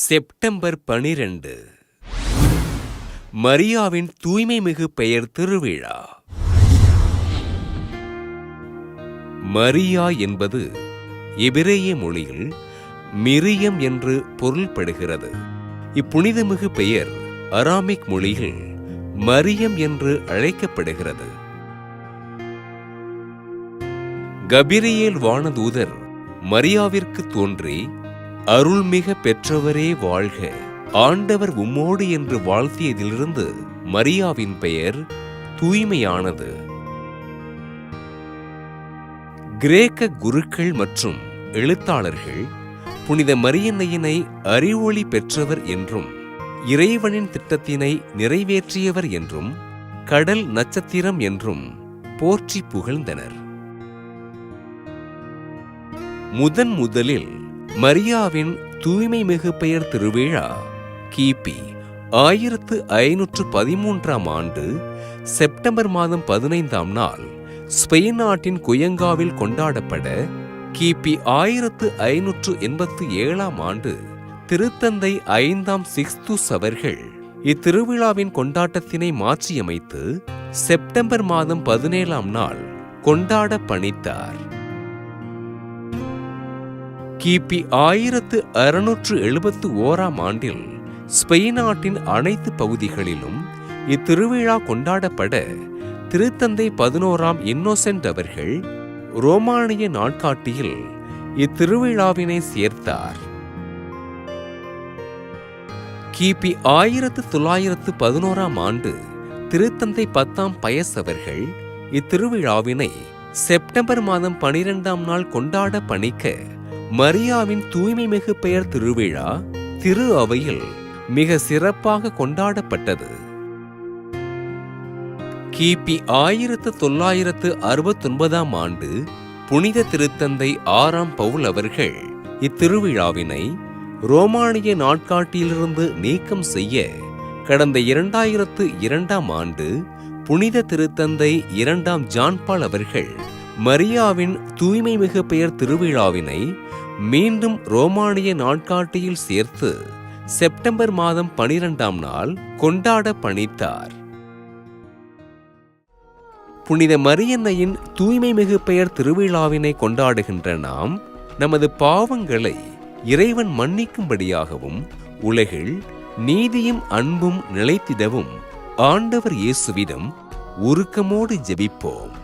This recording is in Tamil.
செப்டம்பர் 12 மரியாவின் தூய்மைமிகு பெயர் திருவிழா. மரியா என்பது எபிரேய மொழியில் மிரியம் என்று பொருள்படுகிறது. இப்புனிதமிகு பெயர் அராமிக் மொழியில் மரியம் என்று அழைக்கப்படுகிறது. கபிரியேல் வானதூதர் மரியாவிற்கு தோன்றி, அருள்மிக பெற்றவரே வாழ்க, ஆண்டவர் உம்மோடு என்று வாழ்த்தியதிலிருந்து மரியாவின் பெயர் தூய்மையானது. கிரேக்க குருக்கள் மற்றும் எழுத்தாளர்கள் புனித மரியன்னையினை அறிவொளி பெற்றவர் என்றும், இறைவனின் திட்டத்தினை நிறைவேற்றியவர் என்றும், கடல் நட்சத்திரம் என்றும் போற்றி புகழ்ந்தனர். முதலில் மரியாவின் தூய்மை மிகு பெயர் திருவிழா கிபி 1513 ஆண்டு செப்டம்பர் மாதம் 15ஆம் நாள் ஸ்பெயின் நாட்டின் குயங்காவில் கொண்டாடப்பட, கிபி 1587ஆம் ஆண்டு திருத்தந்தை 5ஆம் சிக்ஸ்துஸ் அவர்கள் இத்திருவிழாவின் கொண்டாட்டத்தினை மாற்றியமைத்து செப்டம்பர் மாதம் 17ஆம் நாள் கொண்டாட பணித்தார். கிபி 1671ஆம் ஆண்டில் ஸ்பெயின் நாட்டின் அனைத்து பகுதிகளிலும் இத்திருவிழா கொண்டாடப்பட, திருத்தந்தை 11ஆம் இன்னோசென்ட் அவர்கள் ரோமானிய நாட்காட்டியில் இத்திருவிழாவினை சேர்த்தார். கிபி 1911ஆம் ஆண்டு திருத்தந்தை 10ஆம் பயஸ் அவர்கள் இத்திருவிழாவினை செப்டம்பர் மாதம் 12ஆம் நாள் கொண்டாட பணிக்க, மரியாவின் தூய்மை மிகு பெயர் திருவிழா திரு அவையில் மிக சிறப்பாக கொண்டாடப்பட்டது. கிபி 1969ஆம் ஆண்டு புனித திருத்தந்தை 6ஆம் பவுல் அவர்கள் இத்திருவிழாவினை ரோமானிய நாட்காட்டியிலிருந்து நீக்கம் செய்ய, கடந்த 2002ஆம் ஆண்டு புனித திருத்தந்தை 2ஆம் ஜான்பால் அவர்கள் மரியாவின் தூய்மை மிகு பெயர் திருவிழாவினை மீண்டும் ரோமானிய நாட்காட்டியில் சேர்த்து செப்டம்பர் மாதம் 12ஆம் நாள் கொண்டாட பணித்தார். புனித மரியன்னையின் தூய்மை மிகு பெயர் திருவிழாவினை கொண்டாடுகின்ற நாம், நமது பாவங்களை இறைவன் மன்னிக்கும்படியாகவும் உலகில் நீதியும் அன்பும் நிலைத்திடவும் ஆண்டவர் இயேசுவிடம் உருக்கமோடு ஜெபிப்போம்.